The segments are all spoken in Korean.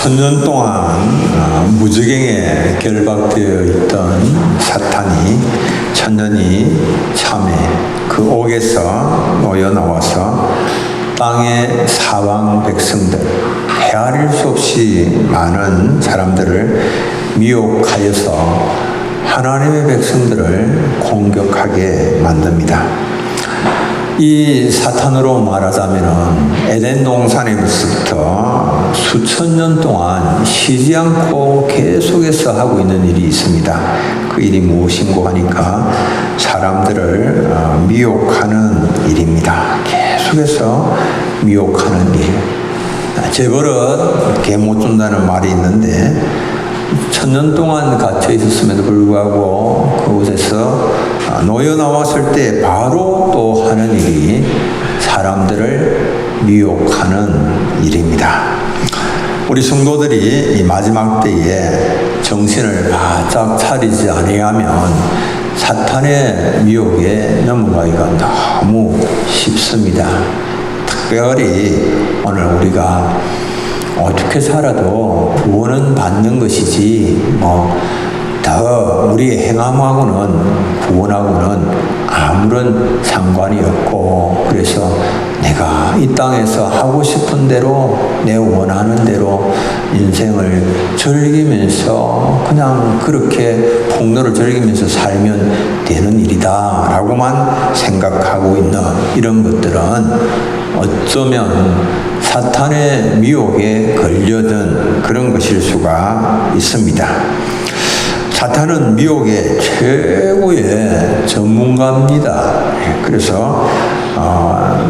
천년 동안 무지경에 결박되어 있던 사탄이 천년이 참에 그 옥에서 놓여 나와서 땅의 사방 백성들, 헤아릴 수 없이 많은 사람들을 미혹하여서 하나님의 백성들을 공격하게 만듭니다. 이 사탄으로 말하자면 에덴 동산에서부터 수천 년 동안 쉬지 않고 계속해서 하고 있는 일이 있습니다. 그 일이 무엇인고 하니까 사람들을 미혹하는 일입니다. 계속해서 미혹하는 일. 재벌은 개 못 준다는 말이 있는데 천년 동안 갇혀 있었음에도 불구하고 그곳에서 놓여 나왔을 때 바로 또 하는 일이 사람들을 미혹하는 일입니다. 우리 성도들이 이 마지막 때에 정신을 바짝 차리지 아니하면 사탄의 미혹에 넘어가기가 너무 쉽습니다. 특별히 오늘 우리가 어떻게 살아도 구원은 받는 것이지 더 우리의 행함하고는 구원하고는 아무런 상관이 없고, 그래서 내가 이 땅에서 하고 싶은 대로 내 원하는 대로 인생을 즐기면서 그냥 그렇게 폭로를 즐기면서 살면 되는 일이다 라고만 생각하고 있는 이런 것들은 어쩌면 사탄의 미혹에 걸려든 그런 것일 수가 있습니다. 사탄은 미혹의 최고의 전문가입니다. 그래서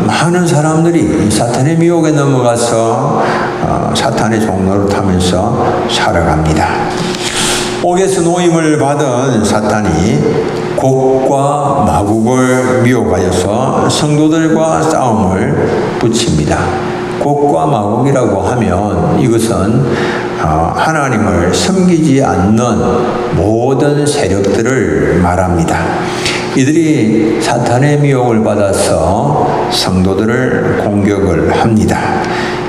많은 사람들이 사탄의 미혹에 넘어가서 사탄의 종로를 타면서 살아갑니다. 옥에서 노임을 받은 사탄이 곡과 마곡을 미혹하여서 성도들과 싸움을 붙입니다. 곡과 마곡이라고 하면 이것은 하나님을 섬기지 않는 모든 세력들을 말합니다. 이들이 사탄의 미혹을 받아서 성도들을 공격을 합니다.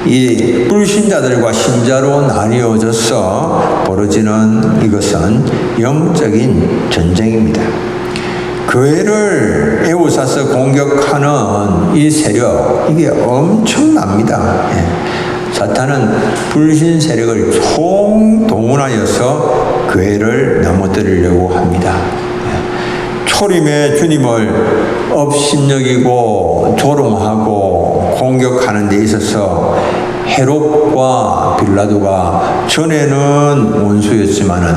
이 불신자들과 신자로 나뉘어져서 벌어지는 이것은 영적인 전쟁입니다. 교회를 에워싸서 공격하는 이 세력, 이게 엄청납니다. 사탄은 불신 세력을 총동원하여서 교회를 넘어뜨리려고 합니다. 초림의 주님을 업신여기고 조롱하고 공격하는 데 있어서 헤롯과 빌라도가 전에는 원수였지만은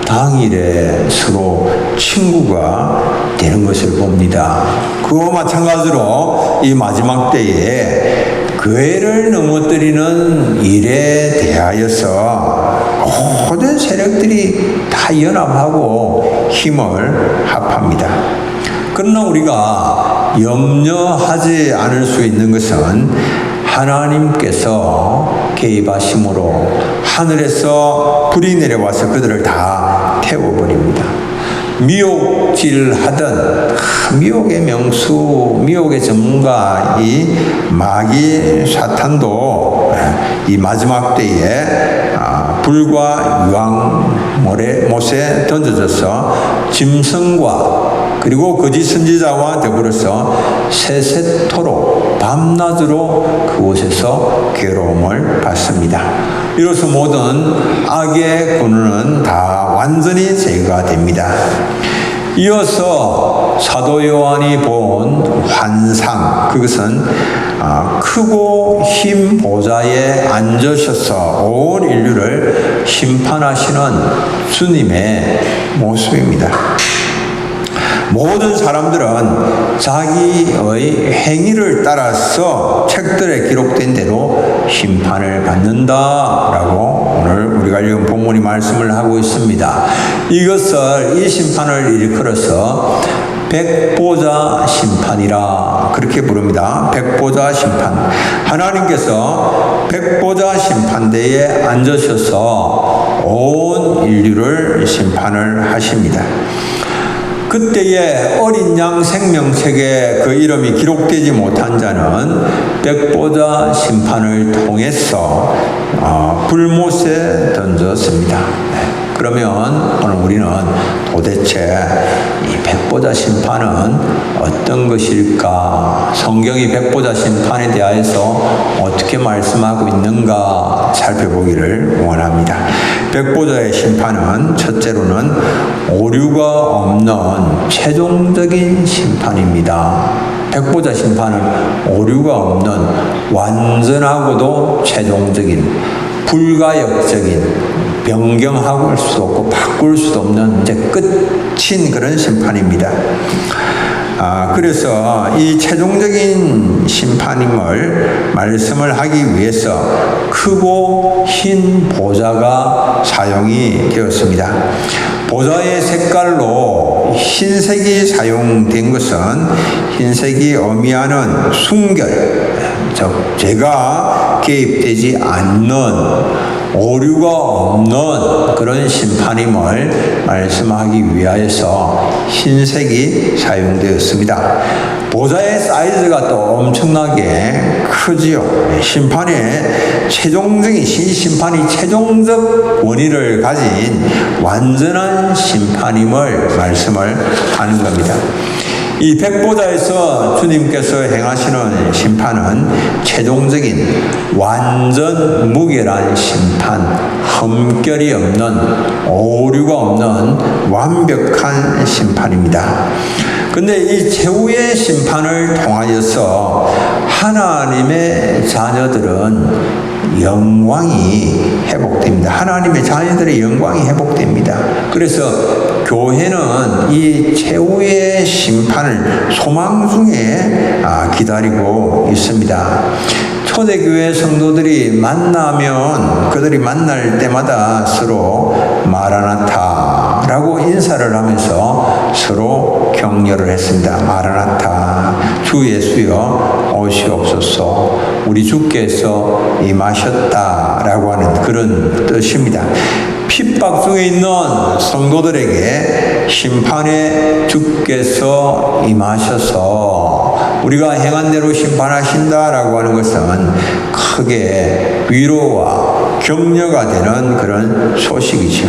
당일에 서로 친구가 되는 것을 봅니다. 그와 마찬가지로 이 마지막 때에 교회를 넘어뜨리는 일에 대하여서 모든 세력들이 다 연합하고 힘을 합합니다. 그러나 우리가 염려하지 않을 수 있는 것은 하나님께서 개입하심으로 하늘에서 불이 내려와서 그들을 다 태워버립니다. 미혹질하던 미혹의 명수, 미혹의 전문가 이 마귀 사탄도 이 마지막 때에 불과 유황못에 던져져서 짐승과 그리고 거짓 선지자와 더불어서 세세토록 밤낮으로 그곳에서 괴로움을 받습니다. 이로써 모든 악의 군은 다 완전히 제거가 됩니다. 이어서 사도 요한이 본 환상, 그것은 크고 흰 보좌에 앉으셔서 온 인류를 심판하시는 주님의 모습입니다. 모든 사람들은 자기의 행위를 따라서 책들에 기록된 대로 심판을 받는다라고 오늘 우리가 읽은 본문이 말씀을 하고 있습니다. 이 심판을 일컬어서 백보자 심판이라 그렇게 부릅니다. 백보자 심판. 하나님께서 백보자 심판대에 앉으셔서 온 인류를 심판을 하십니다. 그때의 어린 양 생명책에 그 이름이 기록되지 못한 자는 백보자 심판을 통해서 불못에 던졌습니다. 그러면 오늘 우리는 도대체 이 백보자 심판은 어떤 것일까? 성경이 백보자 심판에 대하여서 어떻게 말씀하고 있는가 살펴보기를 원합니다. 백보자의 심판은 첫째로는 오류가 없는 최종적인 심판입니다. 백보자 심판은 오류가 없는 완전하고도 최종적인 불가역적인 변경할 수도 없고 바꿀 수도 없는 이제 끝인 그런 심판입니다. 그래서 이 최종적인 심판임을 말씀을 하기 위해서 크고 흰 보좌가 사용이 되었습니다. 보좌의 색깔로 흰색이 사용된 것은 흰색이 의미하는 순결, 즉 죄가 개입되지 않는 오류가 없는 그런 심판임을 말씀하기 위하여서 흰색이 사용되었습니다. 보좌의 사이즈가 또 엄청나게 크지요. 심판의 최종적인 심판이 최종적 원인을 가진 완전한 심판임을 말씀을 하는 겁니다. 이 백보자에서 주님께서 행하시는 심판은 최종적인 완전 무결한 심판, 흠결이 없는 오류가 없는 완벽한 심판입니다. 근데 이 최후의 심판을 통하여서 하나님의 자녀들은 영광이 회복됩니다. 하나님의 자녀들의 영광이 회복됩니다. 그래서 교회는 이 최후의 심판을 소망 중에 기다리고 있습니다. 초대교회 성도들이 만나면 그들이 만날 때마다 서로 마라나타라고 인사를 하면서 서로 격려를 했습니다. 마라나타, 주 예수여 오시옵소서, 우리 주께서 임하셨다라고 하는 그런 뜻입니다. 핍박 중에 있는 성도들에게 심판의 주께서 임하셔서 우리가 행한 대로 심판하신다라고 하는 것은 크게 위로와 격려가 되는 그런 소식이죠.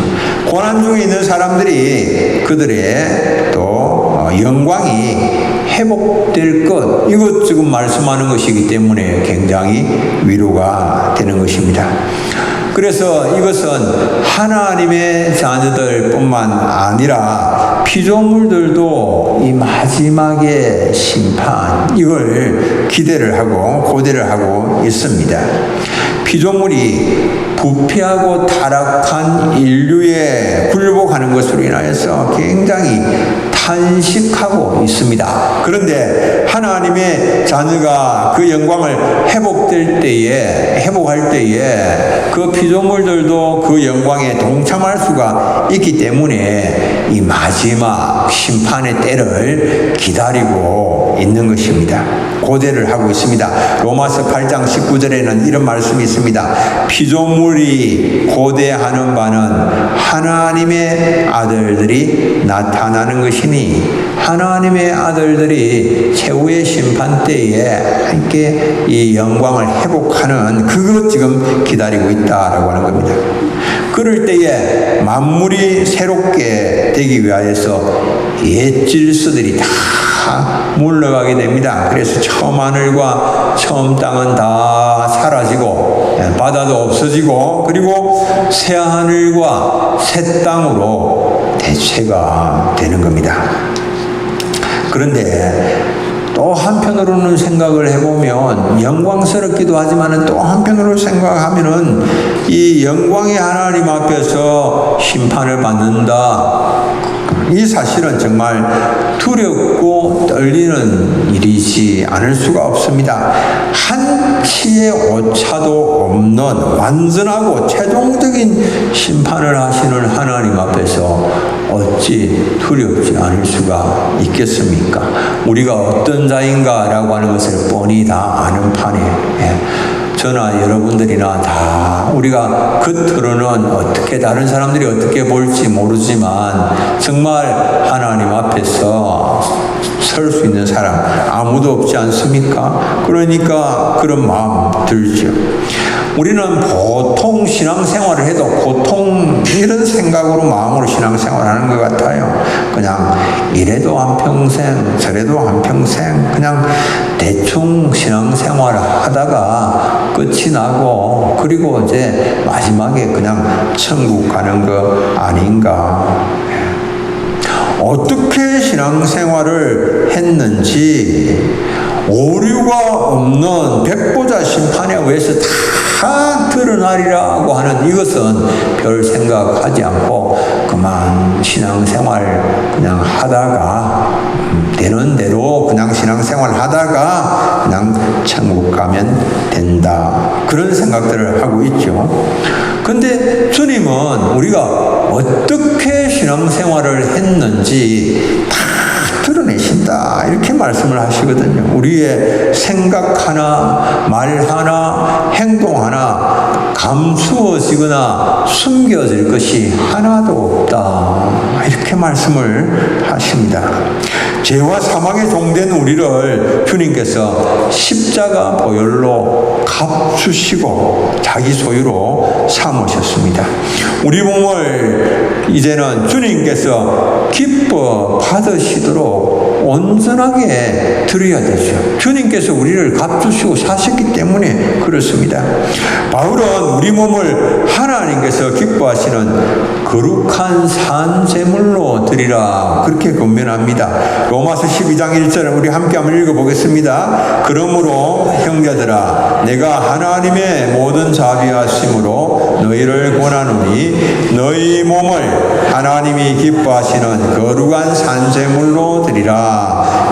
고난 중에 있는 사람들이 그들의 또 영광이 회복될 것, 이것 지금 말씀하는 것이기 때문에 굉장히 위로가 되는 것입니다. 그래서 이것은 하나님의 자녀들뿐만 아니라 피조물들도 이 마지막의 심판, 이걸 기대를 하고 고대를 하고 있습니다. 피조물이 부패하고 타락한 인류에 굴복하는 것으로 인하여서 굉장히 탄식하고 있습니다. 그런데 하나님의 자녀가 그 영광을 회복할 때에 그 피조물들도 그 영광에 동참할 수가 있기 때문에 이 마지막 심판의 때를 기다리고 있는 것입니다. 고대를 하고 있습니다. 로마서 8장 19절에는 이런 말씀이 있습니다. 피조물이 고대하는 바는 하나님의 아들들이 나타나는 것이니 하나님의 아들들이 최후의 심판 때에 함께 이 영광을 회복하는 그것 지금 기다리고 있다라고 하는 겁니다. 그럴 때에 만물이 새롭게 되기 위하여서 옛 질서들이 다 물러가게 됩니다. 그래서 처음 하늘과 처음 땅은 다 사라지고 바다도 없어지고 그리고 새 하늘과 새 땅으로 대체가 되는 겁니다. 그런데 또 한편으로는 생각을 해보면 영광스럽기도 하지만 또 한편으로 생각하면은 이 영광의 하나님 앞에서 심판을 받는다, 이 사실은 정말 두렵고 떨리는 일이지 않을 수가 없습니다. 한치의 오차도 없는 완전하고 최종적인 심판을 하시는 하나님 앞에서 어찌 두렵지 않을 수가 있겠습니까? 우리가 어떤 자인가라고 하는 것을 뻔히 다 아는 판에 저나 여러분들이나 다 우리가 겉으로는 어떻게 다른 사람들이 어떻게 볼지 모르지만 정말 하나님 앞에서 설 수 있는 사람 아무도 없지 않습니까? 그러니까 그런 마음 들죠. 우리는 보통 신앙생활을 해도 보통 이런 생각으로 마음으로 신앙생활하는 것 같아요. 그냥 이래도 한평생 저래도 한평생 그냥 대충 신앙생활 하다가 끝이 나고 그리고 이제 마지막에 그냥 천국 가는 거 아닌가. 어떻게 신앙생활을 했는지 오류가 없는 백보자 심판에 의해서 다 드러나리라고 하는 이것은 별 생각하지 않고 그만 신앙생활 그냥 하다가 되는 대로 그냥 신앙생활 하다가 그냥 천국 가면 된다. 그런 생각들을 하고 있죠. 근데 주님은 우리가 어떻게 신앙생활을 했는지 다 드러내신다. 이렇게 말씀을 하시거든요. 우리의 생각 하나, 말 하나, 행동 하나 감추어지거나 숨겨질 것이 하나도 없다. 이렇게 말씀을 하십니다. 죄와 사망에 종된 우리를 주님께서 십자가 보혈로 값주시고 자기 소유로 삼으셨습니다. 우리 몸을 이제는 주님께서 기뻐 받으시도록 온전하게 드려야 되죠. 주님께서 우리를 값주시고 사셨기 때문에 그렇습니다. 바울은 우리 몸을 하나님께서 기뻐하시는 거룩한 산제물로 드리라 그렇게 권면합니다. 로마서 12장 1절을 우리 함께 한번 읽어보겠습니다. 그러므로 형제들아 내가 하나님의 모든 자비하심으로 너희를 권하노니 너희 몸을 하나님이 기뻐하시는 거룩한 산제물로 드리라.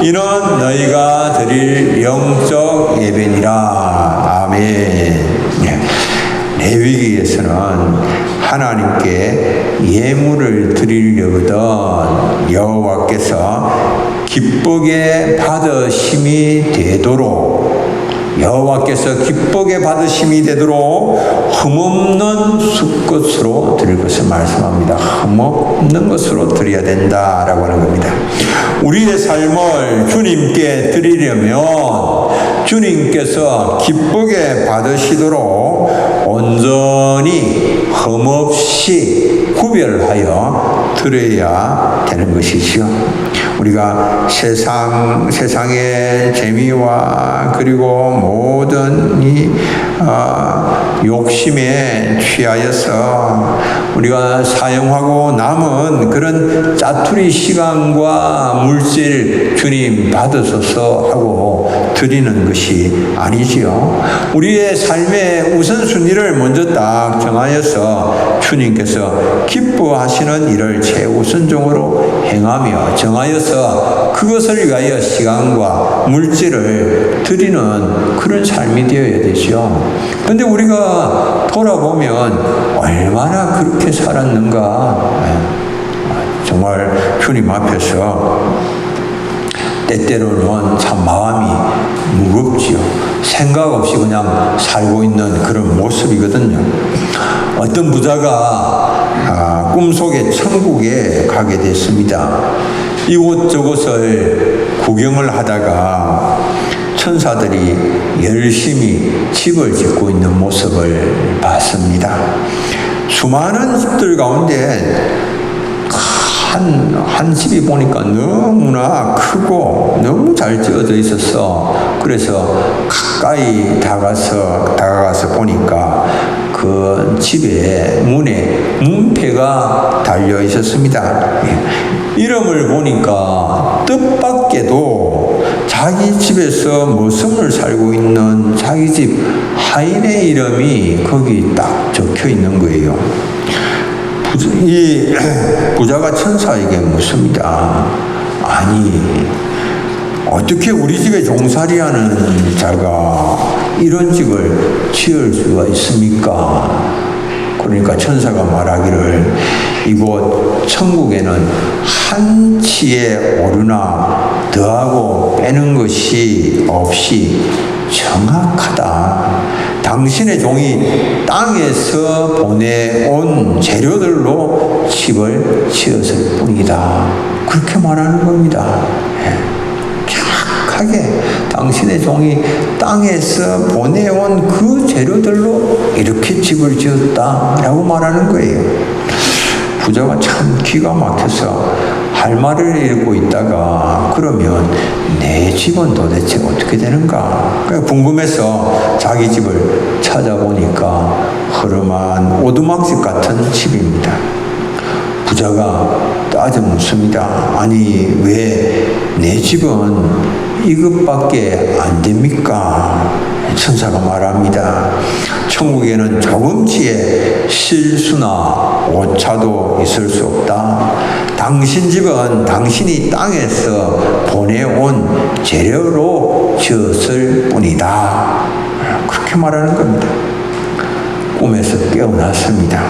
이는 너희가 드릴 영적 예배니라. 아멘. 레위기에서는 하나님께 예물을 드리려거든 여호와께서 기쁘게 받으심이 되도록 여호와께서 기쁘게 받으심이 되도록 흠없는 수것으로 드릴 것을 말씀합니다. 흠없는 것으로 드려야 된다라고 하는 겁니다. 우리의 삶을 주님께 드리려면 주님께서 기쁘게 받으시도록 온전히 흠없이 구별하여 드려야 되는 것이지요. 우리가 세상의 재미와 그리고 모든 이 욕심에 취하여서 우리가 사용하고 남은 그런 짜투리 시간과 물질 주님 받으소서 하고 드리는 것이 아니지요. 우리의 삶의 우선순위를 먼저 딱 정하여서 주님께서 기뻐하시는 일을 최우선적으로 행하며 정하여서 그것을 위하여 시간과 물질을 드리는 그런 삶이 되어야 되죠. 그런데 우리가 돌아보면 얼마나 그렇게 살았는가. 정말 주님 앞에서 때때로는 참 마음이 무겁지요. 생각 없이 그냥 살고 있는 그런 모습이거든요. 어떤 부자가 꿈속에 천국에 가게 됐습니다. 이곳저곳을 구경을 하다가 천사들이 열심히 집을 짓고 있는 모습을 봤습니다. 수많은 집들 가운데 한 집이 보니까 너무나 크고 너무 잘 지어져 있었어. 그래서 가까이 다가가서 보니까 그 집에 문에 문패가 달려 있었습니다. 이름을 보니까 뜻밖에도 자기 집에서 머슴을 살고 있는 자기 집 하인의 이름이 거기 딱 적혀 있는 거예요. 이 부자가 천사에게 묻습니다. 아니, 어떻게 우리 집에 종살이하는 자가 이런 집을 지을 수가 있습니까? 그러니까 천사가 말하기를 이곳 천국에는 한 치에 오르나 더하고 빼는 것이 없이 정확하다. 당신의 종이 땅에서 보내온 재료들로 집을 지었을 뿐이다. 그렇게 말하는 겁니다. 정확하게 당신의 종이 땅에서 보내온 그 재료들로 이렇게 집을 지었다라고 말하는 거예요. 부자가 참 기가 막혀서 할 말을 잃고 있다가 그러면 내 집은 도대체 어떻게 되는가? 궁금해서 자기 집을 찾아보니까 허름한 오두막집 같은 집입니다. 부자가 따져 묻습니다. 아니 왜 내 집은 이것밖에 안 됩니까? 천사가 말합니다. 천국에는 조금치의 실수나 오차도 있을 수 없다. 당신 집은 당신이 땅에서 보내온 재료로 지었을 뿐이다. 그렇게 말하는 겁니다. 꿈에서 깨어났습니다.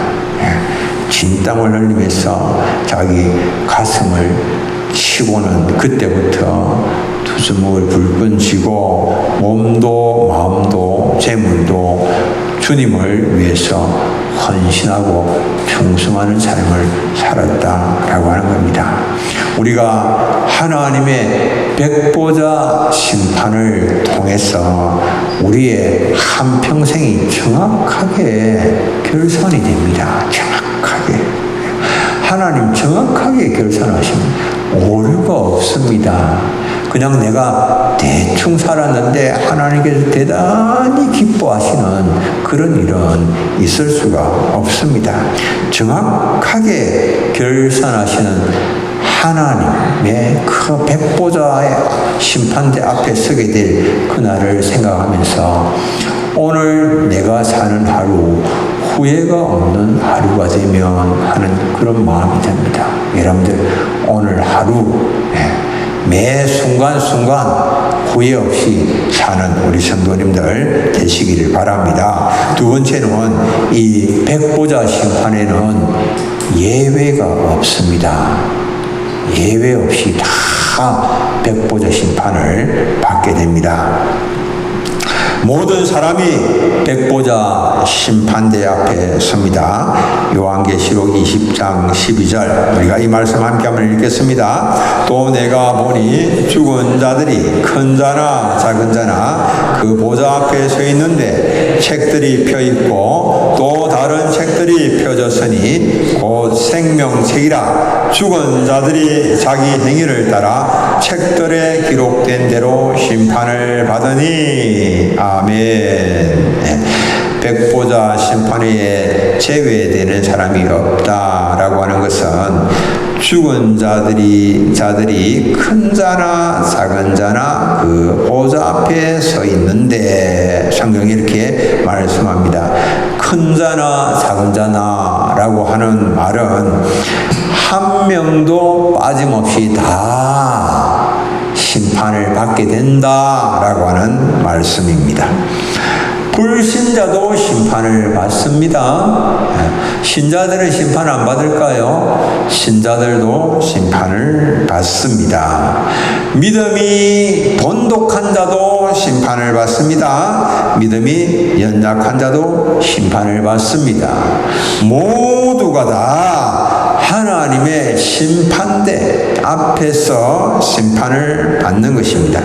진땀을 흘리면서 자기 가슴을 치고는 그때부터 두 주먹을 불끈 쥐고 몸도 마음도 재물도 주님을 위해서 헌신하고 충성하는 삶을 살았다라고 하는 겁니다. 우리가 하나님의 백보자 심판을 통해서 우리의 한평생이 정확하게 결산이 됩니다. 정확하게. 하나님 정확하게 결산하십니다. 오류가 없습니다. 그냥 내가 대충 살았는데 하나님께서 대단히 기뻐하시는 그런 일은 있을 수가 없습니다. 정확하게 결산하시는 하나님의 그 백보자의 심판대 앞에 서게 될 그날을 생각하면서 오늘 내가 사는 하루 후회가 없는 하루가 되면 하는 그런 마음이 듭니다. 여러분들 오늘 하루 매 순간순간 후회 없이 사는 우리 성도님들 되시기를 바랍니다. 두 번째는 이 백보자 심판에는 예외가 없습니다. 예외 없이 다 백보자 심판을 받게 됩니다. 모든 사람이 백보자 심판대 앞에 섭니다. 요한계시록 20장 12절 우리가 이 말씀 함께 한번 읽겠습니다. 또 내가 보니 죽은 자들이 큰 자나 작은 자나 그 보좌 앞에 서 있는데 책들이 펴 있고 또 다른 책들이 펴졌으니 곧 생명책이라 죽은 자들이 자기 행위를 따라 책들에 기록된 대로 심판을 받으니 아멘. 백보자 심판에 제외되는 사람이 없다라고 하는 것은 죽은 자들이 큰 자나 작은 자나 그 보좌 앞에 서 있는데 성경이 이렇게 말씀합니다. 큰 자나 작은 자나라고 하는 말은 한 명도 빠짐없이 다 심판을 받게 된다라고 하는 말씀입니다. 불신자도 심판을 받습니다. 신자들은 심판 안 받을까요? 신자들도 심판을 받습니다. 믿음이 돈독한 자도 심판을 받습니다. 믿음이 연약한 자도 심판을 받습니다. 모두가 다 하나님의 심판대 앞에서 심판을 받는 것입니다.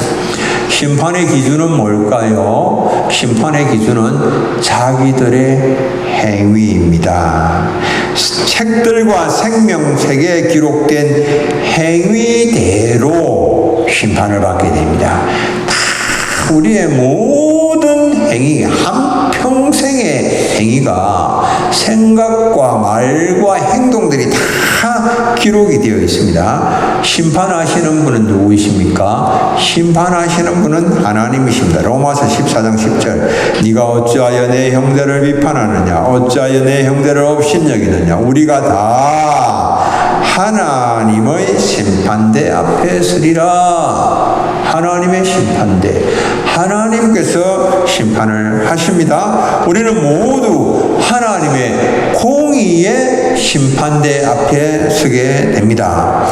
심판의 기준은 뭘까요? 심판의 기준은 자기들의 행위입니다. 책들과 생명책에 기록된 행위대로 심판을 받게 됩니다. 다 우리의 모든 행위, 한평생의 행위가 생각과 말과 행동들이 다 기록이 되어 있습니다. 심판하시는 분은 누구이십니까? 심판하시는 분은 하나님이십니다. 로마서 14장 10절 네가 어찌하여 내 형제를 비판하느냐 어찌하여 내 형제를 업신여기느냐 우리가 다 하나님의 심판대 앞에 서리라. 하나님의 심판대, 하나님께서 심판을 하십니다. 우리는 모두 하나님의 공의의 심판대 앞에 서게 됩니다.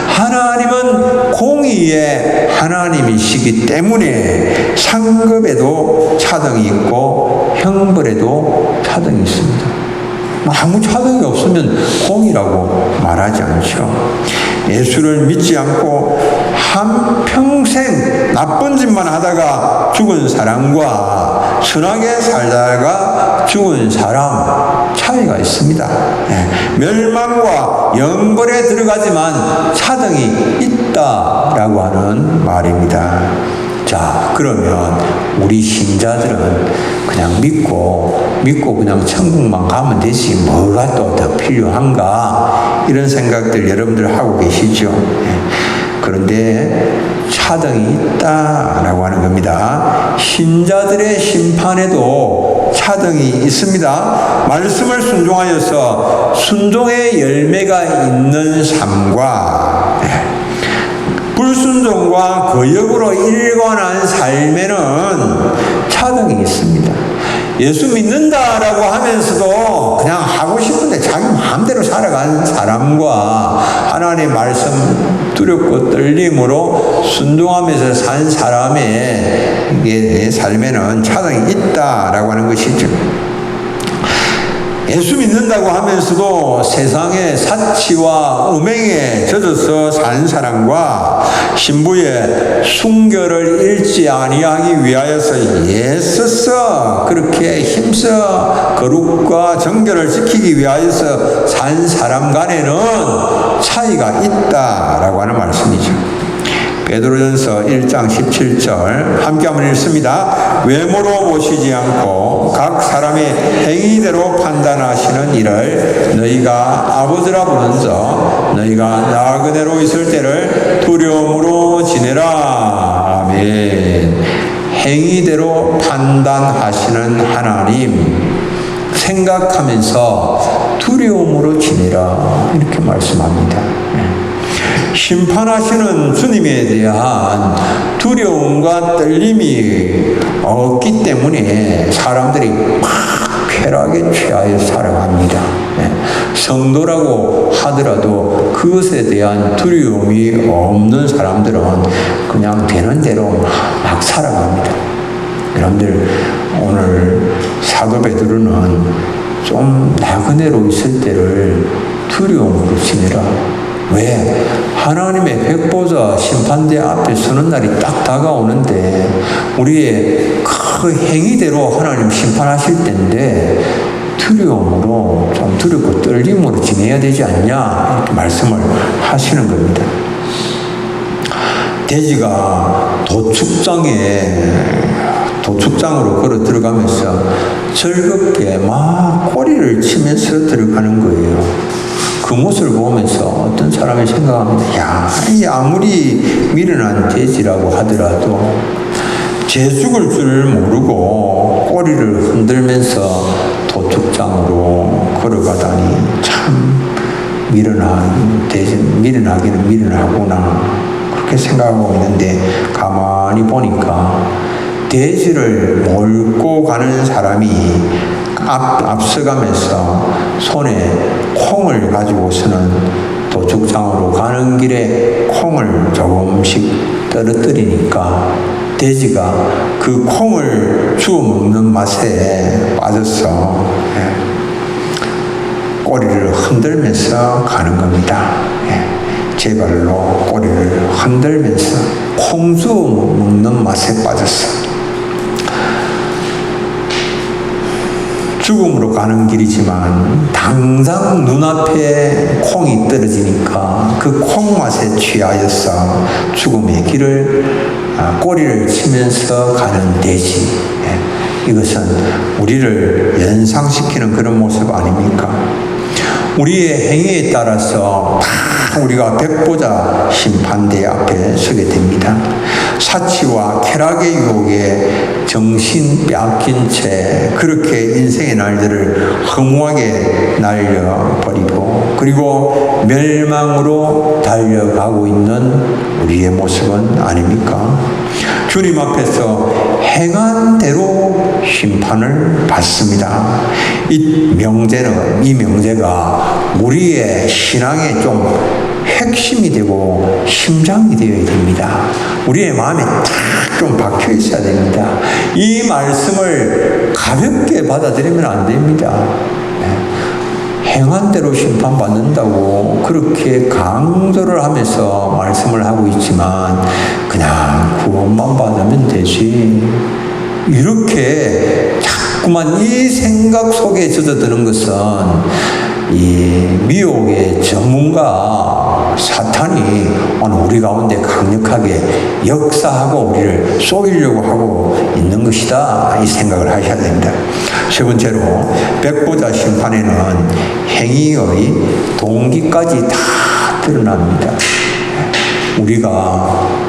하나님은 공의의 하나님이시기 때문에 상급에도 차등이 있고 형벌에도 차등이 있습니다. 아무 차등이 없으면 공이라고 말하지 않죠. 예수를 믿지 않고 한평생 나쁜 짓만 하다가 죽은 사람과 선하게 살다가 죽은 사람 차이가 있습니다. 멸망과 영벌에 들어가지만 차등이 있다라고 하는 말입니다. 자, 그러면 우리 신자들은 그냥 믿고 그냥 천국만 가면 되지 뭐가 또 더 필요한가 이런 생각들 여러분들 하고 계시죠. 그런데 차등이 있다라고 하는 겁니다. 신자들의 심판에도 차등이 있습니다. 말씀을 순종하여서 순종의 열매가 있는 삶과 불순종과 거역으로 일관한 삶에는 차등이 있습니다. 예수 믿는다라고 하면서도 그냥 하고 싶은데 자기 마음대로 살아가는 사람과 하나님의 말씀 두렵고 떨림으로 순종하면서 산 사람의 삶에는 차등이 있다라고 하는 것이죠. 예수 믿는다고 하면서도 세상의 사치와 음행에 젖어서 사는 사람과 신부의 순결을 잃지 아니하기 위하여서 애써서 그렇게 힘써 거룩과 정결을 지키기 위하여서 산 사람 간에는 차이가 있다라고 하는 말씀이죠. 베드로전서 1장 17절 함께 한번 읽습니다. 외모로 보시지 않고 각 사람의 행위대로 판단하시는 일을 너희가 아버지라 부른저 너희가 나그네로 있을 때를 두려움으로 지내라. 아멘. 행위대로 판단하시는 하나님 생각하면서 두려움으로 지내라 이렇게 말씀합니다. 심판하시는 주님에 대한 두려움과 떨림이 없기 때문에 사람들이 막 쾌락에 취하여 살아갑니다. 성도라고 하더라도 그것에 대한 두려움이 없는 사람들은 그냥 되는 대로 막 살아갑니다. 여러분들 오늘 사도 베드로는 좀 나그네로 있을 때를 두려움으로 지내라. 왜? 하나님의 백보자 심판대 앞에 서는 날이 딱 다가오는데 우리의 그 행위대로 하나님 심판하실 때인데 두려움으로 좀 두렵고 떨림으로 지내야 되지 않냐 이렇게 말씀을 하시는 겁니다. 돼지가 도축장으로 걸어 들어가면서 즐겁게 막 꼬리를 치면서 들어가는 거예요. 그 모습을 보면서 어떤 사람이 생각합니다. 야, 아무리 미련한 돼지라고 하더라도 제 죽을 줄 모르고 꼬리를 흔들면서 도축장으로 걸어가다니 참 미련하기는 미련하구나 그렇게 생각하고 있는데 가만히 보니까 돼지를 몰고 가는 사람이 앞서가면서 손에 콩을 가지고서는 도축장으로 가는 길에 콩을 조금씩 떨어뜨리니까 돼지가 그 콩을 주워 먹는 맛에 빠져서 꼬리를 흔들면서 가는 겁니다. 제 발로 꼬리를 흔들면서 콩 주워 먹는 맛에 빠졌어. 죽음으로 가는 길이지만 당장 눈앞에 콩이 떨어지니까 그 콩맛에 취하여서 죽음의 길을 꼬리를 치면서 가는 돼지. 이것은 우리를 연상시키는 그런 모습 아닙니까? 우리의 행위에 따라서 다 우리가 백보자 심판대 앞에 서게 됩니다. 사치와 쾌락의 유혹에 정신 빼앗긴 채 그렇게 인생의 날들을 허무하게 날려버리고 그리고 멸망으로 달려가고 있는 우리의 모습은 아닙니까? 주님 앞에서 행한 대로 심판을 받습니다. 이 명제가 우리의 신앙의 좀 핵심이 되고 심장이 되어야 됩니다. 우리의 마음에 딱 좀 박혀 있어야 됩니다. 이 말씀을 가볍게 받아들이면 안 됩니다. 행한 대로 심판받는다고 그렇게 강조를 하면서 말씀을 하고 있지만 그냥 구원만 받으면 되지. 이렇게 자꾸만 이 생각 속에 젖어드는 것은 이 미혹의 전문가 사탄이 오늘 우리 가운데 강력하게 역사하고 우리를 쏘이려고 하고 있는 것이다, 이 생각을 하셔야 됩니다. 세 번째로 백보자 심판에는 행위의 동기까지 다 드러납니다.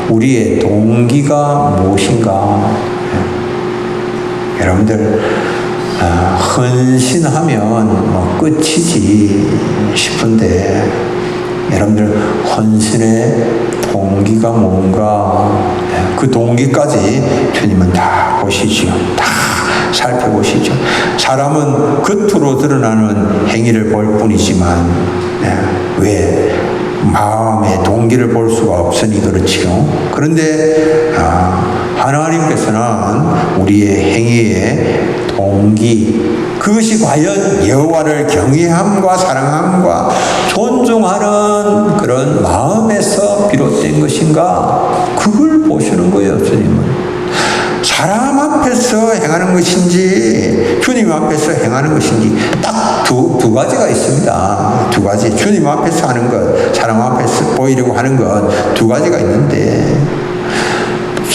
우리의 동기가 무엇인가? 여러분들 헌신하면 끝이지 싶은데 여러분들 헌신의 동기가 뭔가, 그 동기까지 주님은 다 보시죠. 다 살펴보시죠. 사람은 겉으로 드러나는 행위를 볼 뿐이지만 왜 마음의 동기를 볼 수가 없으니 그렇지요. 그런데 하나님께서는 우리의 행위의 동기, 그것이 과연 여호와를 경외함과 사랑함과 존중하는 그런 마음에서 비롯된 것인가, 그걸 보시는 거예요. 주님은 사람 앞에서 행하는 것인지 주님 앞에서 행하는 것인지 딱 두 가지가 있습니다. 두 가지. 주님 앞에서 하는 것, 사람 앞에서 보이려고 하는 것, 두 가지가 있는데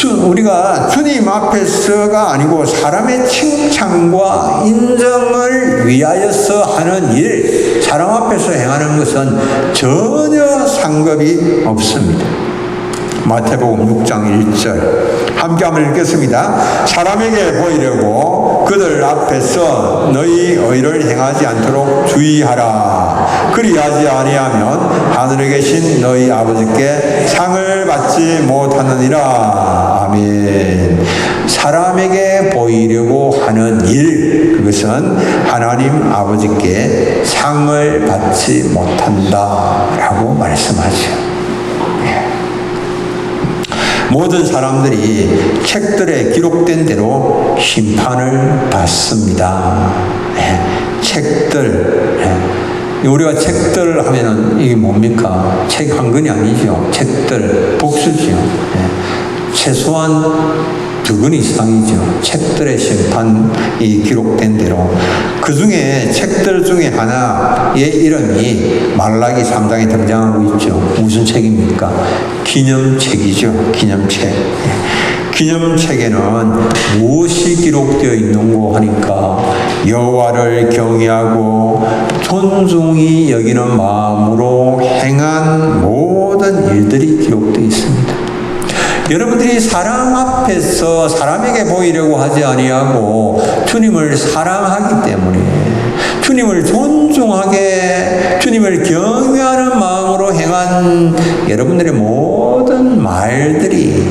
우리가 주님 앞에서가 아니고 사람의 칭찬과 인정을 위하여서 하는 일, 사람 앞에서 행하는 것은 전혀 상관이 없습니다. 마태복음 6장 1절 함께 한번 읽겠습니다. 사람에게 보이려고 그들 앞에서 너희 의를 행하지 않도록 주의하라. 그리하지 아니하면 하늘에 계신 너희 아버지께 상을 받지 못하느니라. 아멘. 사람에게 보이려고 하는 일, 그것은 하나님 아버지께 상을 받지 못한다라고 말씀하죠. 모든 사람들이 책들에 기록된 대로 심판을 받습니다. 책들. 우리가 책들 하면은 이게 뭡니까? 책 한 권이 아니죠. 책들, 복수죠. 최소한 2권 이상이죠. 책들의 심판이 기록된 대로. 그 중에 책들 중에 하나의 이름이 말라기 3장에 등장하고 있죠. 무슨 책입니까? 기념책이죠. 기념책. 기념책에는 무엇이 기록되어 있는고 하니까 여호와를 경외하고 존중히 여기는 마음으로 행한 모든 일들이 기록되어 있습니다. 여러분들이 사람 앞에서 사람에게 보이려고 하지 아니하고 주님을 사랑하기 때문에, 주님을 존중하게, 주님을 경외하는 마음으로 행한 여러분들의 모든 말들이,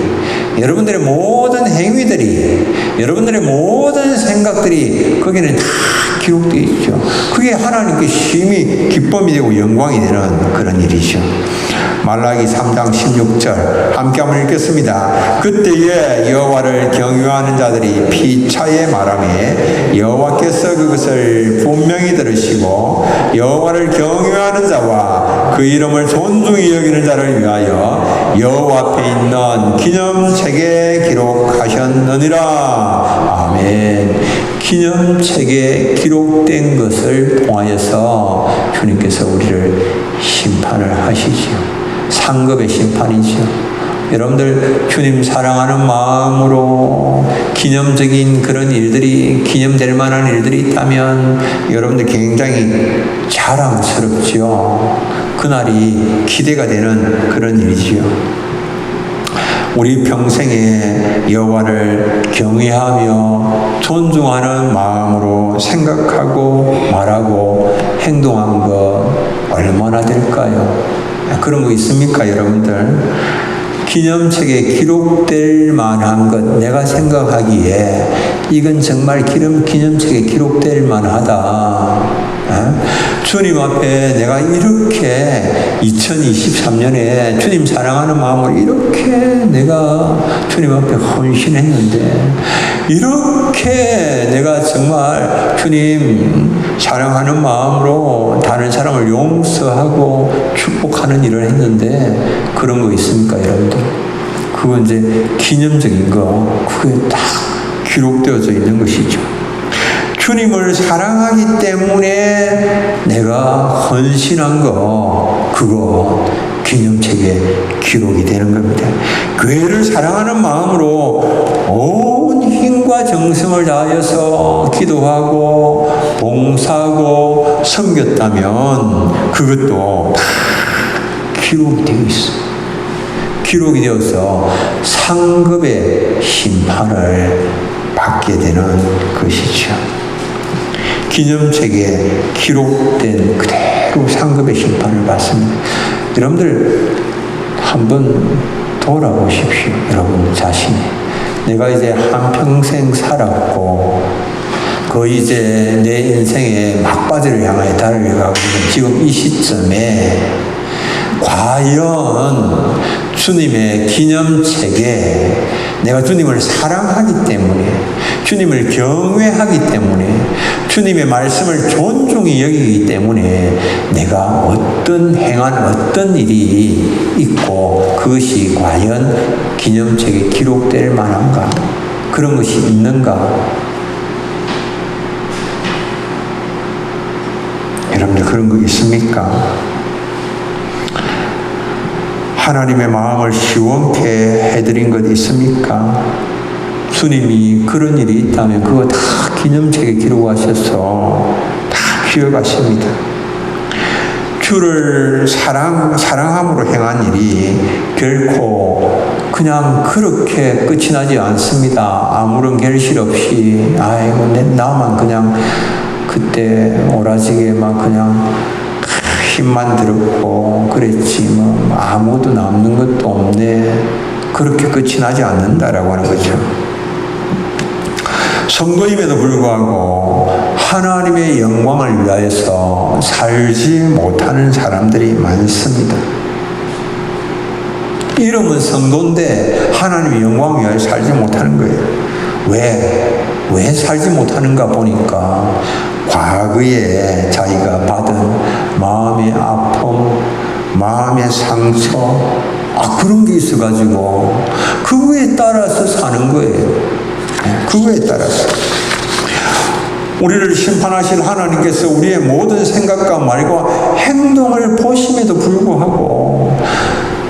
여러분들의 모든 행위들이, 여러분들의 모든 생각들이 거기는 다 기록되어 있죠. 그게 하나님께 심히 기쁨이 되고 영광이 되는 그런 일이죠. 말라기 3장 16절 함께 한번 읽겠습니다. 그때에 여호와를 경외하는 자들이 피차에 말하며 여호와께서 그것을 분명히 들으시고 여호와를 경외하는 자와 그 이름을 존중히 여기는 자를 위하여 여호와 앞에 있는 기념책에 기록하셨느니라. 아멘. 기념책에 기록된 것을 통하여서 주님께서 우리를 심판을 하시지요. 상급의 심판이죠. 여러분들 주님 사랑하는 마음으로 기념적인 그런 일들이, 기념될 만한 일들이 있다면 여러분들 굉장히 자랑스럽죠. 그날이 기대가 되는 그런 일이지요. 우리 평생에 여호와를 경외하며 존중하는 마음으로 생각하고 말하고 행동한 것 얼마나 될까요? 그런 거 있습니까, 여러분들? 기념책에 기록될 만한 것, 내가 생각하기에 이건 정말 기념책에 기록될 만하다. 주님 앞에 내가 이렇게 2023년에 주님 사랑하는 마음으로 이렇게 내가 주님 앞에 헌신했는데, 이렇게 그렇게 내가 정말 주님 사랑하는 마음으로 다른 사람을 용서하고 축복하는 일을 했는데 그런 거 있습니까, 여러분들? 그건 이제 기념적인 거, 그게 딱 기록되어져 있는 것이죠. 주님을 사랑하기 때문에 내가 헌신한 거, 그거 기념책에 기록이 되는 겁니다. 교회를 사랑하는 마음으로 온 힘과 정성을 다하여서 기도하고 봉사하고 섬겼다면 그것도 다 기록이 되어 있어요. 기록이 되어서 상급의 심판을 받게 되는 것이죠. 기념책에 기록된 그대로 상급의 심판을 받습니다. 여러분들 한번 돌아보십시오. 여러분 자신이. 내가 이제 한평생 살았고 거의 이제 내 인생의 막바지를 향하여 달려가고 있는 지금 이 시점에 과연 주님의 기념책에 내가 주님을 사랑하기 때문에, 주님을 경외하기 때문에, 주님의 말씀을 존중히 여기기 때문에 내가 행한 어떤 일이 있고 그것이 과연 기념책에 기록될 만한가? 그런 것이 있는가? 여러분들 그런 거 있습니까? 하나님의 마음을 시원케 해드린 것 있습니까? 주님이 그런 일이 있다면 그거 다 기념책에 기록하셔서 다 기억하십니다. 주를 사랑함으로 행한 일이 결코 그냥 그렇게 끝이 나지 않습니다. 아무런 결실 없이 아이고 나만 그냥 그때 오라지게만 그냥 힘만 들었고 그랬지 뭐 아무도 남는 것도 없네, 그렇게 끝이 나지 않는다라고 하는 거죠. 성도임에도 불구하고 하나님의 영광을 위하여서 살지 못하는 사람들이 많습니다. 이름은 성도인데 하나님의 영광을 위하여 살지 못하는 거예요. 왜 살지 못하는가 보니까 과거에 자기가 받은 마음의 아픔, 마음의 상처, 그런 게 있어가지고 그거에 따라서 사는 거예요. 그거에 따라서. 우리를 심판하실 하나님께서 우리의 모든 생각과 말과 행동을 보심에도 불구하고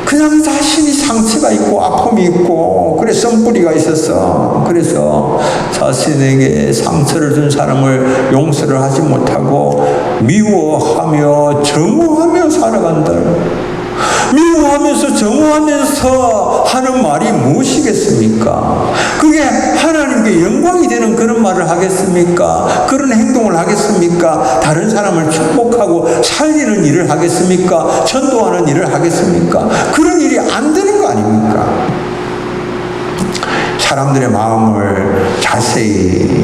그냥 자신이 상처가 있고 아픔이 있고 그래 썸뿌리가 있었어. 그래서 자신에게 상처를 준 사람을 용서를 하지 못하고 미워하며 정오하며 살아간다. 미워하면서 정오하면서 하는 말이 무엇이겠습니까? 그게 하나님께 영광이 되는 그런 말을 하겠습니까? 그런 행동을 하겠습니까? 다른 사람을 축복하고 살리는 일을 하겠습니까? 전도하는 일을 하겠습니까? 그런 일이 안 되는 거 아닙니까? 사람들의 마음을 자세히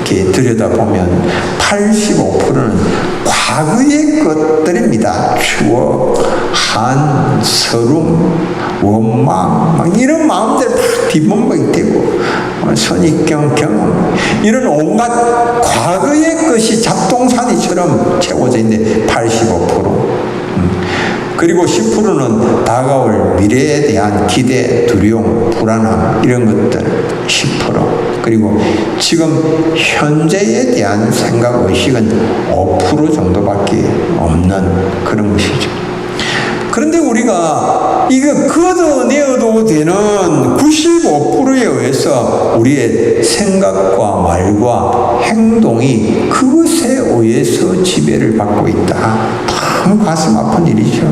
이렇게 들여다보면 85%는 과거의 것들입니다. 추억, 한, 서름, 원망, 막 이런 마음들 막 뒷범벅이 되고 선입견, 경험 이런 온갖 과거의 것이 잡동사니처럼 채워져 있는데 85%. 그리고 10%는 다가올 미래에 대한 기대, 두려움, 불안함 이런 것들 10%. 그리고 지금 현재에 대한 생각, 의식은 5% 정도밖에 없는 그런 것이죠. 그런데 우리가 이거 걷어내어도 되는 95%에 의해서 우리의 생각과 말과 행동이 그것에 의해서 지배를 받고 있다. 참 가슴 아픈 일이죠.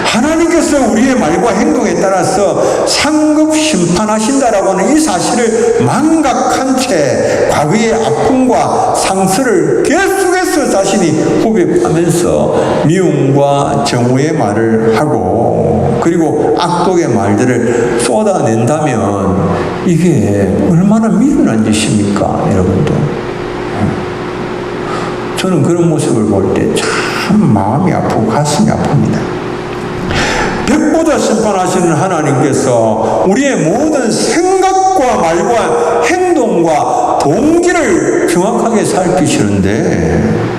하나님께서 우리의 말과 행동에 따라서 상급 심판하신다라고 하는 이 사실을 망각한 채 과거의 아픔과 상처를 계속해서 자신이 후벼파면서 미움과 정오의 말을 하고 그리고 악독의 말들을 쏟아낸다면 이게 얼마나 미련한 짓입니까, 여러분들? 저는 그런 모습을 볼 때 참 마음이 아프고 가슴이 아픕니다. 백보다 심판하시는 하나님께서 우리의 모든 생각과 말과 행동 배움과 동기를 정확하게 살피시는데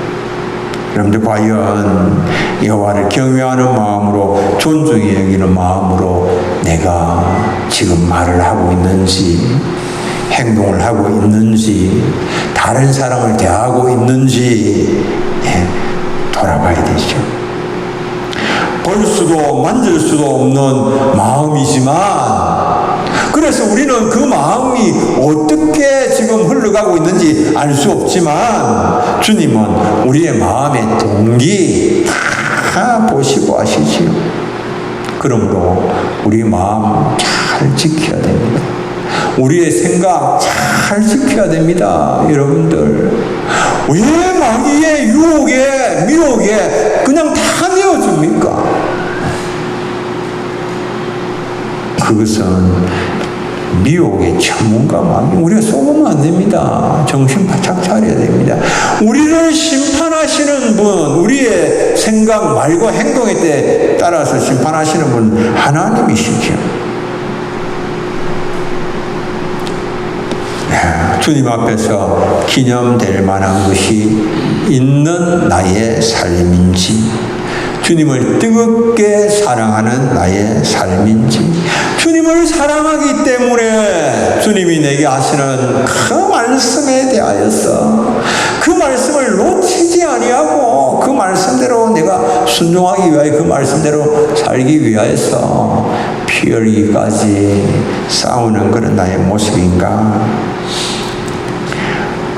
여러분들 과연 여호와를 경외하는 마음으로 존중히 여기는 마음으로 내가 지금 말을 하고 있는지 행동을 하고 있는지 다른 사람을 대하고 있는지 돌아봐야 되죠. 볼 수도 만질 수도 없는 마음이지만 그래서 우리는 그 마음이 어떻게 지금 흘러가고 있는지 알 수 없지만 주님은 우리의 마음의 동기 다 보시고 아시지요. 그러므로 우리 마음 잘 지켜야 됩니다. 우리의 생각 잘 지켜야 됩니다. 여러분들 왜 마귀의 유혹에 미혹에 그냥 다 내어줍니까? 그것은 미혹의 전문가 마귀. 우리가 속으면 안 됩니다. 정신 바짝 차려야 됩니다. 우리를 심판하시는 분, 우리의 생각, 말과 행동에 때 따라서 심판하시는 분 하나님이시죠. 주님 앞에서 기념될 만한 것이 있는 나의 삶인지, 주님을 뜨겁게 사랑하는 나의 삶인지, 주님을 사랑하기 때문에 주님이 내게 하시는 그 말씀에 대하여서 그 말씀을 놓치지 아니하고 그 말씀대로 내가 순종하기 위하여 그 말씀대로 살기 위하여서 피 흘리기까지 싸우는 그런 나의 모습인가?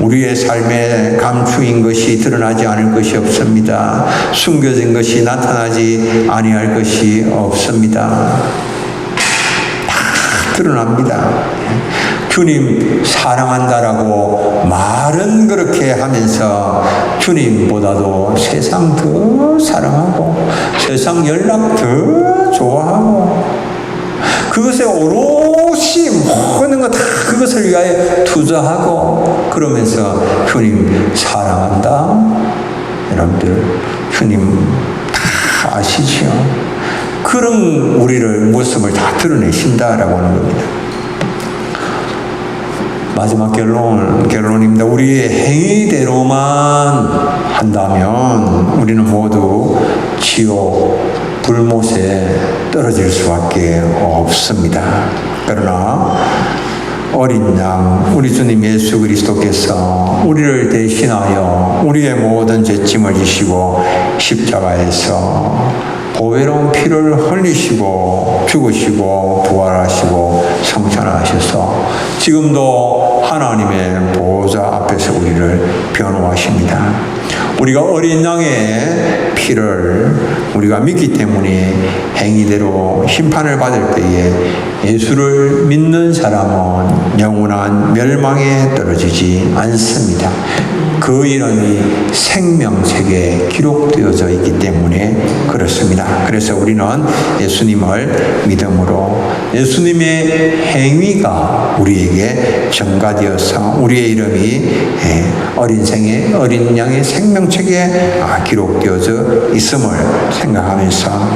우리의 삶에 감추인 것이 드러나지 않을 것이 없습니다. 숨겨진 것이 나타나지 아니할 것이 없습니다. 다 드러납니다. 주님 사랑한다라고 말은 그렇게 하면서 주님보다도 세상 더 사랑하고 세상 연락 더 좋아하고 그것에 오롯이 모든 것 다 그것을 위하여 투자하고 그러면서 주님 사랑한다. 여러분들 주님 다 아시죠? 그런 우리를 모습을 다 드러내신다라고 하는 겁니다. 마지막 결론입니다. 우리의 행위대로만 한다면 우리는 모두 지옥 불못에 떨어질 수밖에 없습니다. 그러나 어린 양 우리 주님 예수 그리스도께서 우리를 대신하여 우리의 모든 죄짐을 지시고 십자가에서 보배로운 피를 흘리시고 죽으시고 부활하시고 성천하셔서 지금도 하나님의 보호자 앞에서 우리를 변호하십니다. 우리가 어린 양의 피를 우리가 믿기 때문에 행위대로 심판을 받을 때에 예수를 믿는 사람은 영원한 멸망에 떨어지지 않습니다. 그 이름이 생명책에 기록되어져 있기 때문에 그렇습니다. 그래서 우리는 예수님을 믿음으로 예수님의 행위가 우리에게 전가되어서 우리의 이름이 어린 양의 생명책에 기록되어져 있음을 생각하면서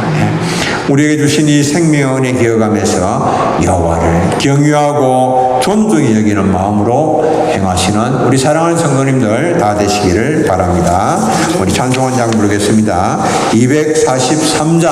우리에게 주신 이 생명을 기억하면서 여호와를 경유하고 존중히 여기는 마음으로 행하시는 우리 사랑하는 성도님들 다 되시기를 바랍니다. 우리 찬송한 장 부르겠습니다. 243장